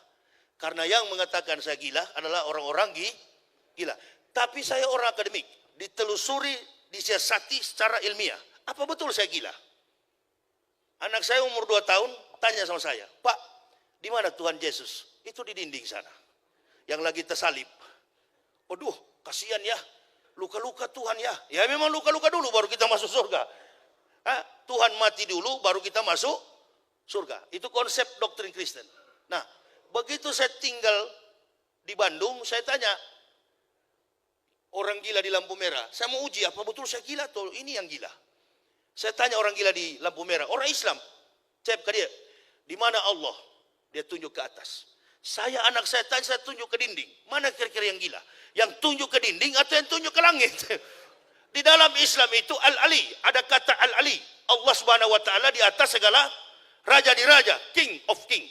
Karena yang mengatakan saya gila adalah orang-orang gila. Tapi saya orang akademik. Ditelusuri, disiasati secara ilmiah. Apa betul saya gila? Anak saya umur 2 tahun tanya sama saya, Pak, di mana Tuhan Yesus? Itu di dinding sana. Yang lagi tersalib. Waduh, kasihan ya. Luka-luka Tuhan ya. Ya memang luka-luka dulu baru kita masuk surga. Tuhan mati dulu baru kita masuk surga. Itu konsep doktrin Kristen. Nah, begitu saya tinggal di Bandung, saya tanya orang gila di lampu merah. Saya mau uji apa betul saya gila atau ini yang gila. Saya tanya orang gila di lampu merah, orang Islam. Cep ke dia, di mana Allah? Dia tunjuk ke atas. Anak saya tanya, saya tunjuk ke dinding. Mana kira-kira yang gila? Yang tunjuk ke dinding atau yang tunjuk ke langit? Di dalam Islam itu Al-Ali, ada kata Al-Ali. Allah Subhanahu wa taala di atas segala raja di raja, king of king.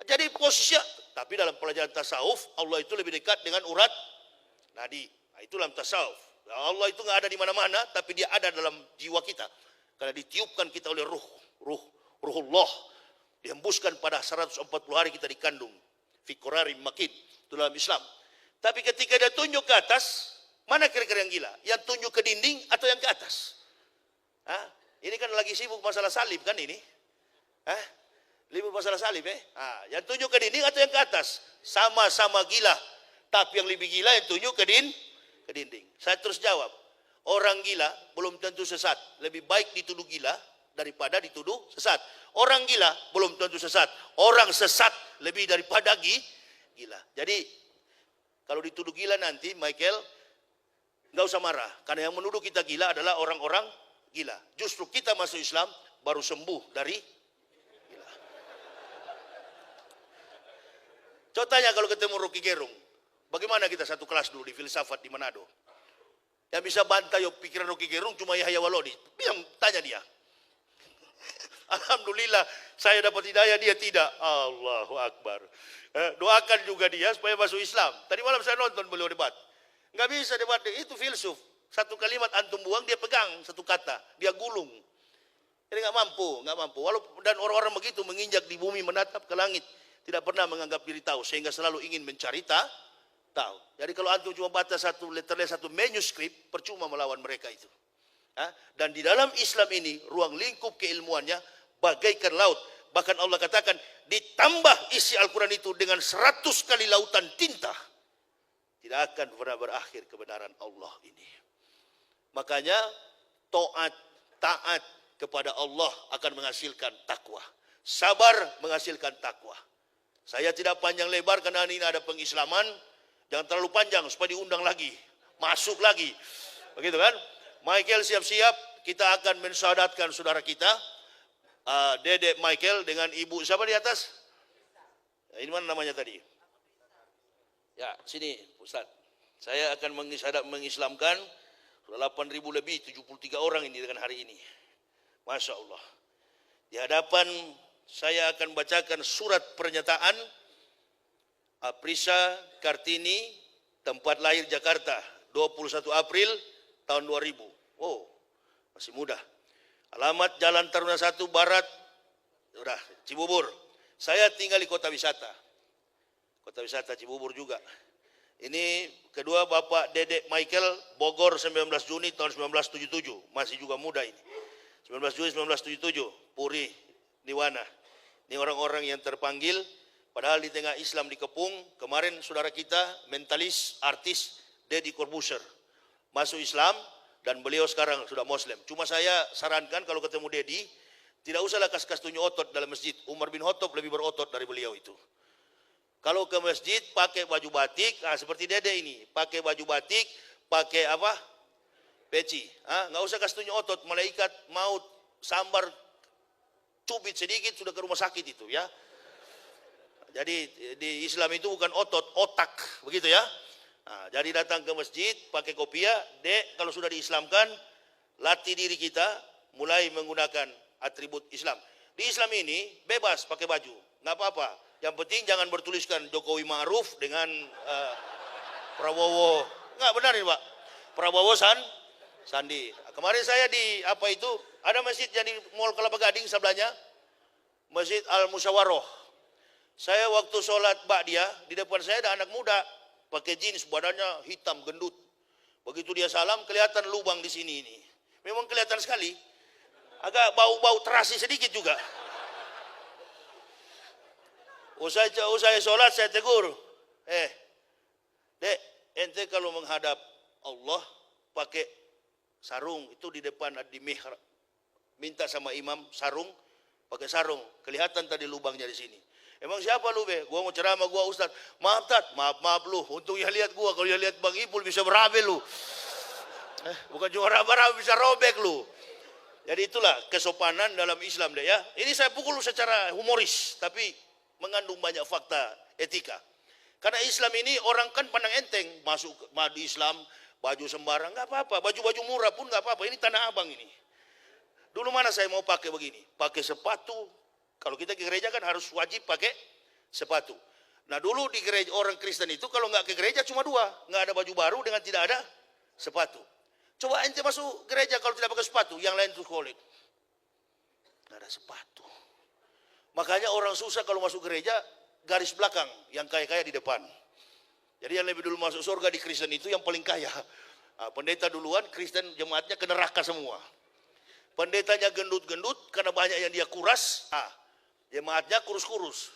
Jadi posisinya, tapi dalam pelajaran tasawuf Allah itu lebih dekat dengan urat nadi. Itu dalam tasawuf. Allah itu nggak ada di mana-mana, tapi dia ada dalam jiwa kita. Karena ditiupkan kita oleh ruhullah. Dihembuskan pada 140 hari kita dikandung. Fikurari makin. Itu dalam Islam. Tapi ketika dia tunjuk ke atas, mana kira-kira yang gila? Yang tunjuk ke dinding atau yang ke atas? Hah? Ini kan lagi sibuk masalah salib kan ini? Hah? Libur masalah salib yang tunjuk ke dinding atau yang ke atas? Sama-sama gila. Tapi yang lebih gila yang tunjuk ke dinding. Saya terus jawab. Orang gila belum tentu sesat. Lebih baik dituduh gila daripada dituduh sesat. Orang gila belum tentu sesat. Orang sesat lebih daripada gila. Jadi kalau dituduh gila nanti, Michael, nggak usah marah. Karena yang menuduh kita gila adalah orang-orang gila. Justru kita masuk Islam baru sembuh dari gila. Contohnya kalau ketemu Rocky Gerung, bagaimana kita satu kelas dulu di filsafat di Manado? Yang bisa bantah pikiran Rocky Gerung cuma Yahya Walodi. Tanya dia. Alhamdulillah saya dapat hidayah, dia tidak. Allahu Akbar. Doakan juga dia supaya masuk Islam. Tadi malam saya nonton beliau debat. Nggak bisa debat, itu filsuf. Satu kalimat antum buang, dia pegang satu kata, dia gulung. Jadi nggak mampu. Walaupun dan orang-orang begitu menginjak di bumi, menatap ke langit, tidak pernah menganggap diri tahu, sehingga selalu ingin mencari tahu. Jadi kalau antum cuma baca satu letternya, satu manuskrip, percuma melawan mereka itu. Dan di dalam Islam ini, ruang lingkup keilmuannya bagaikan laut. Bahkan Allah katakan, ditambah isi Al-Quran itu dengan 100 kali lautan tinta, tidak akan pernah berakhir kebenaran Allah ini. Makanya taat kepada Allah akan menghasilkan takwa. Sabar menghasilkan takwa. Saya tidak panjang lebar karena ini ada pengislaman. Jangan terlalu panjang supaya diundang lagi, masuk lagi. Begitu kan? Michael siap-siap, kita akan mensyahadatkan saudara kita, Dedek Michael dengan ibu siapa di atas? Ini mana namanya tadi? Ya, sini Ustaz. Saya akan mengislamkan 8.000 lebih, 73 orang ini dengan hari ini. Masya Allah. Di hadapan saya akan bacakan surat pernyataan Aprisa Kartini, tempat lahir Jakarta, 21 April tahun 2000. Oh, masih muda. Alamat Jalan Taruna 1 Barat, udah, Cibubur. Saya tinggal di kota wisata. Kota wisata Cibubur juga. Ini kedua Bapak Dedek Michael, Bogor 19 Juni tahun 1977. Masih juga muda ini. 19 Juni 1977, Puri, Niwana. Ini orang-orang yang terpanggil, padahal di tengah Islam dikepung. Kemarin saudara kita, mentalis, artis, Deddy Corbuzier, masuk Islam dan beliau sekarang sudah Muslim. Cuma saya sarankan kalau ketemu Deddy, tidak usahlah kas-kas tunjuk otot dalam masjid. Umar bin Khattab lebih berotot dari beliau itu. Kalau ke masjid pakai baju batik, seperti Dede ini, pakai baju batik, pakai apa? Peci. Nggak usah kasih tunjuk otot, malaikat maut sambar cubit sedikit sudah ke rumah sakit itu ya. Jadi di Islam itu bukan otot, otak, begitu ya. Jadi datang ke masjid pakai kopiah, Dek, kalau sudah diislamkan, latih diri kita mulai menggunakan atribut Islam. Di Islam ini bebas pakai baju, nggak apa-apa. Yang penting jangan bertuliskan Jokowi Ma'ruf dengan Prabowo. Nggak benar ini Pak. Prabowo Sandi. Kemarin saya di apa itu, ada masjid yang di Mall Kelapa Gading sebelahnya, Masjid Al-Musyawaroh. Saya waktu sholat Ba'diyah, di depan saya ada anak muda, pakai jeans, badannya hitam, gendut. Begitu dia salam, kelihatan lubang di sini ini. Memang kelihatan sekali. Agak bau-bau terasi sedikit juga. Usai sholat saya tegur, Dek, ente kalau menghadap Allah pakai sarung, itu di depan di mihrab, minta sama imam sarung, pakai sarung, kelihatan tadi lubangnya di sini. Emang siapa lu be? Gua mau ceramah, gua Ustaz. Maaf Tat, maaf lu. Untung ya lihat gua, kalau ya lihat Bang Ipul bisa berabe lu. Bukan cuma raba-raba, bisa robek lu. Jadi itulah kesopanan dalam Islam deh ya. Ini saya pukul secara humoris, tapi mengandung banyak fakta etika. Karena Islam ini orang kan pandang enteng, masuk di Islam baju sembarang nggak apa-apa, baju-baju murah pun nggak apa-apa. Ini Tanah Abang ini. Dulu mana saya mau pakai begini, pakai sepatu. Kalau kita ke gereja kan harus wajib pakai sepatu. Nah dulu di gereja orang Kristen itu kalau nggak ke gereja cuma dua, nggak ada baju baru dengan tidak ada sepatu. Coba ente masuk gereja kalau tidak pakai sepatu, yang lain tuh kolek, nggak ada sepatu. Makanya orang susah kalau masuk gereja, garis belakang, yang kaya-kaya di depan. Jadi yang lebih dulu masuk surga di Kristen itu yang paling kaya. Nah, pendeta duluan, Kristen jemaatnya ke neraka semua. Pendetanya gendut-gendut karena banyak yang dia kuras, jemaatnya kurus-kurus.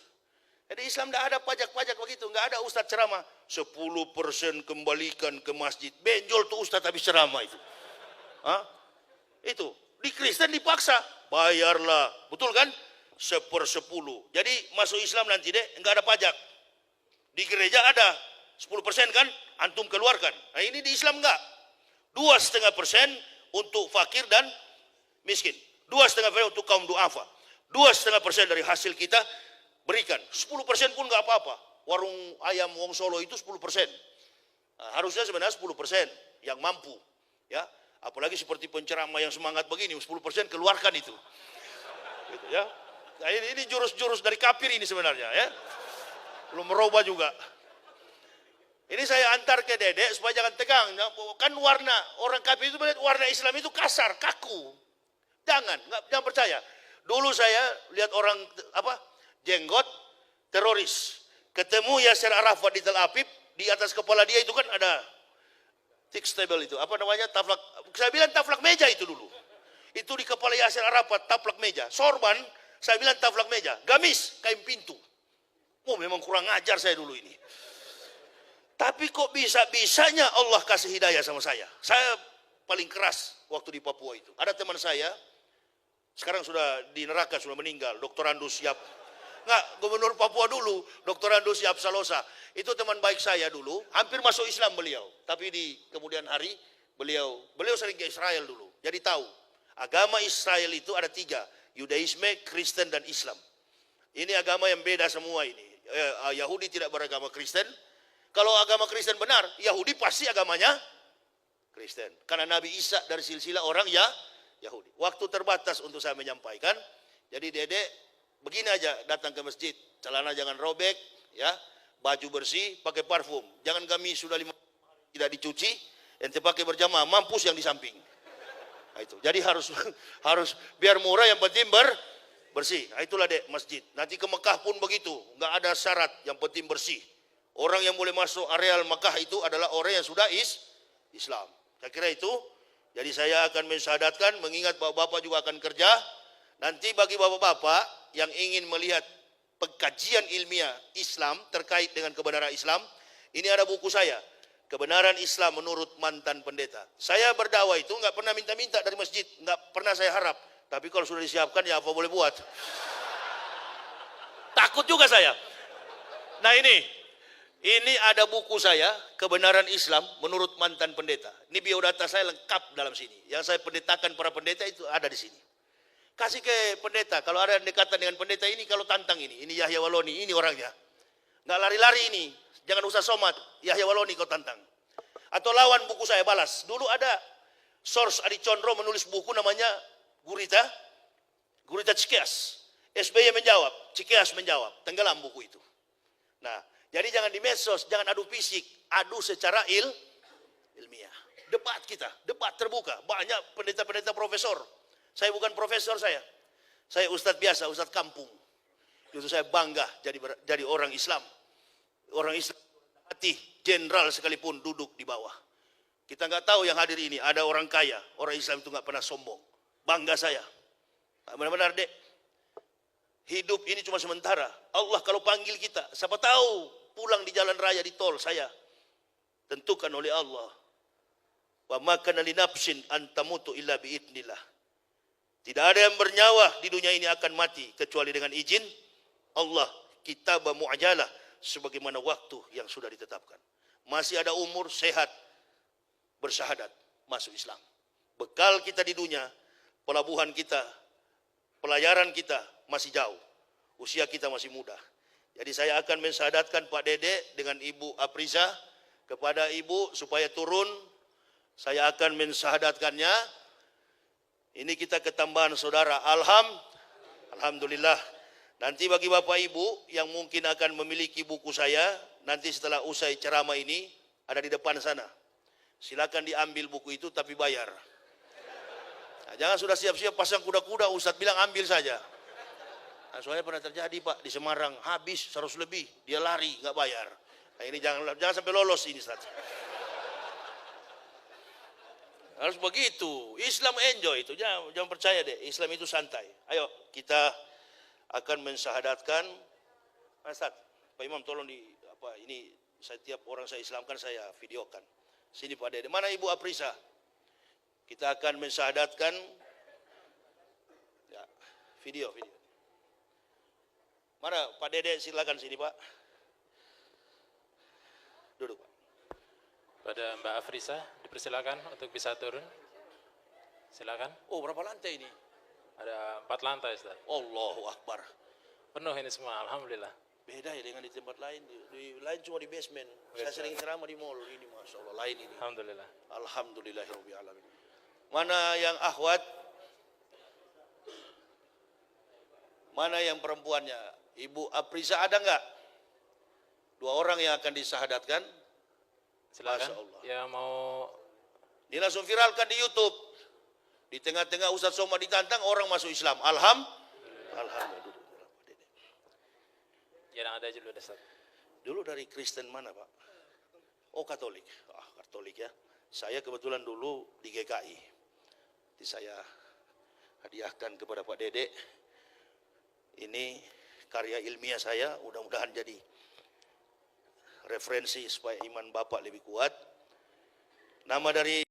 Jadi Islam tidak ada pajak-pajak begitu, nggak ada ustadz ceramah 10% kembalikan ke masjid. Benjol tuh ustadz habis ceramah itu. Itu di Kristen dipaksa, bayarlah, betul kan? 1/10. Jadi masuk Islam nanti deh nggak ada pajak. Di gereja ada 10% kan, antum keluarkan. Nah ini di Islam enggak. 2,5% untuk fakir dan miskin. 2,5% untuk kaum duafa. 2,5% dari hasil kita berikan. 10% pun enggak apa-apa. Warung ayam Wong Solo itu 10%. Nah, harusnya sebenarnya 10% yang mampu. Ya, apalagi seperti penceramah yang semangat begini, 10% keluarkan itu. Gitu ya. Nah, ini jurus-jurus dari kafir ini sebenarnya ya. Belum merubah juga. Ini saya antar ke Dedek supaya jangan tegang. Kan warna orang kafir itu warna Islam itu kasar, kaku. Jangan percaya. Dulu saya lihat orang jenggot teroris. Ketemu Yasser Arafat di Tel Aviv, di atas kepala dia itu kan ada thick stable itu. Apa namanya? Taplak. Saya bilang taplak meja itu dulu. Itu di kepala Yasser Arafat taplak meja. Sorban, saya bilang taplak meja. Gamis, kain pintu. Oh, memang kurang ajar saya dulu ini. Tapi kok bisa-bisanya Allah kasih hidayah sama saya. Saya paling keras waktu di Papua itu. Ada teman saya, sekarang sudah di neraka, sudah meninggal, Dr. Andus Yap. Gubernur Papua dulu, Dr. Andus Yap Salosa. Itu teman baik saya dulu, hampir masuk Islam beliau. Tapi di kemudian hari, beliau sering ke Israel dulu. Jadi tahu, agama Israel itu ada 3. Yudaisme, Kristen, dan Islam. Ini agama yang beda semua ini. Yahudi tidak beragama Kristen. Kalau agama Kristen benar, Yahudi pasti agamanya Kristen. Karena Nabi Isa dari silsilah orang Yahudi. Waktu terbatas untuk saya menyampaikan. Jadi Dedek begini aja datang ke masjid. Celana jangan robek, ya, baju bersih, pakai parfum. Jangan kami sudah 5 tidak dicuci, ente pakai berjamaah, mampus yang di samping. Nah, itu. Jadi harus biar murah yang penting bersih. Nah, itulah Dek masjid. Nanti ke Mekah pun begitu, nggak ada syarat, yang penting bersih. Orang yang boleh masuk areal Mekah itu adalah orang yang sudah Islam. Saya kira itu. Jadi saya akan mensyahadatkan, mengingat bapak-bapak juga akan kerja. Nanti bagi bapak-bapak yang ingin melihat pengkajian ilmiah Islam terkait dengan kebenaran Islam, ini ada buku saya, Kebenaran Islam Menurut Mantan Pendeta. Saya berdakwah itu nggak pernah minta-minta dari masjid, nggak pernah saya harap. Tapi kalau sudah disiapkan ya apa boleh buat. Takut juga saya. Nah ini ada buku saya, Kebenaran Islam Menurut Mantan Pendeta. Ini biodata saya lengkap dalam sini. Yang saya pendetakan para pendeta itu ada di sini. Kasih ke pendeta, kalau ada dekatan dengan pendeta ini, kalau tantang ini Yahya Waloni, ini orangnya. Nggak lari-lari ini, jangan usah somat, Yahya Waloni kau tantang. Atau lawan buku saya, balas. Dulu ada Source Adi Condro menulis buku namanya Gurita Cikeas. SBY menjawab, Cikeas menjawab, tenggelam buku itu. Nah, jadi jangan di medsos, jangan adu fisik, adu secara ilmiah. Debat kita, debat terbuka. Banyak pendeta-pendeta profesor. Saya bukan profesor saya ustadz biasa, ustadz kampung. Itu saya bangga jadi orang Islam. Orang Islam hati, jenderal sekalipun duduk di bawah. Kita nggak tahu yang hadir ini, ada orang kaya. Orang Islam itu nggak pernah sombong. Bangga saya. Benar-benar Dek. Hidup ini cuma sementara. Allah kalau panggil kita, siapa tahu pulang di jalan raya di tol saya tentukan oleh Allah. Wa ma kana li nafsin an tamutu illa bi idznillah. Tidak ada yang bernyawa di dunia ini akan mati kecuali dengan izin Allah. Kitab mu'ajalah sebagaimana waktu yang sudah ditetapkan. Masih ada umur sehat bersyahadat masuk Islam. Bekal kita di dunia, pelabuhan kita, pelayaran kita masih jauh. Usia kita masih muda. Jadi saya akan mensyahadatkan Pak Dedek dengan Ibu Apriza kepada Ibu supaya turun. Saya akan mensyahadatkannya. Ini kita ketambahan saudara. Alhamdulillah. Nanti bagi Bapak Ibu yang mungkin akan memiliki buku saya, nanti setelah usai ceramah ini ada di depan sana. Silakan diambil buku itu tapi bayar. Nah, jangan sudah siap-siap pasang kuda-kuda, Ustadz bilang ambil saja. Nah, soalnya pernah terjadi Pak di Semarang, habis 100 lebih, dia lari nggak bayar. Nah, ini jangan sampai lolos ini Ustaz. Harus begitu. Islam enjoy itu, jangan percaya deh. Islam itu santai. Ayo kita akan mensyahadatkan. Ustaz, Pak Imam tolong ini setiap orang saya Islamkan saya videokan. Sini Pak Dede. Mana Ibu Aprisa? Kita akan mensyahadatkan. Ya, video. Mana Pak Dede, silakan sini Pak. Duduk Pak. Pada Mbak Afrisa dipersilakan untuk bisa turun. Silakan. Oh, berapa lantai ini? Ada 4 lantai, Ustaz. Allahu Akbar. Penuh ini semua, alhamdulillah. Beda ya dengan di tempat lain. Di lain cuma di basement. Saya sering ceramah di mall ini, masya Allah, lain ini. Alhamdulillah. Alhamdulillahirabbil alamin. Mana yang akhwat? Mana yang perempuannya? Ibu Aprisa ada enggak? 2 orang yang akan disahadatkan. Silakan. Masya Allah. Yang mau Ini langsung viralkan di YouTube. Di tengah-tengah Ustaz Somad ditantang, orang masuk Islam. Alhamdulillah. yang ada dulu, Ustaz. Dulu dari Kristen mana Pak? Oh, Katolik. Katolik ya. Saya kebetulan dulu di GKI. Jadi saya hadiahkan kepada Pak Dede. Ini karya ilmiah saya, mudah-mudahan jadi referensi supaya iman Bapak lebih kuat. Nama dari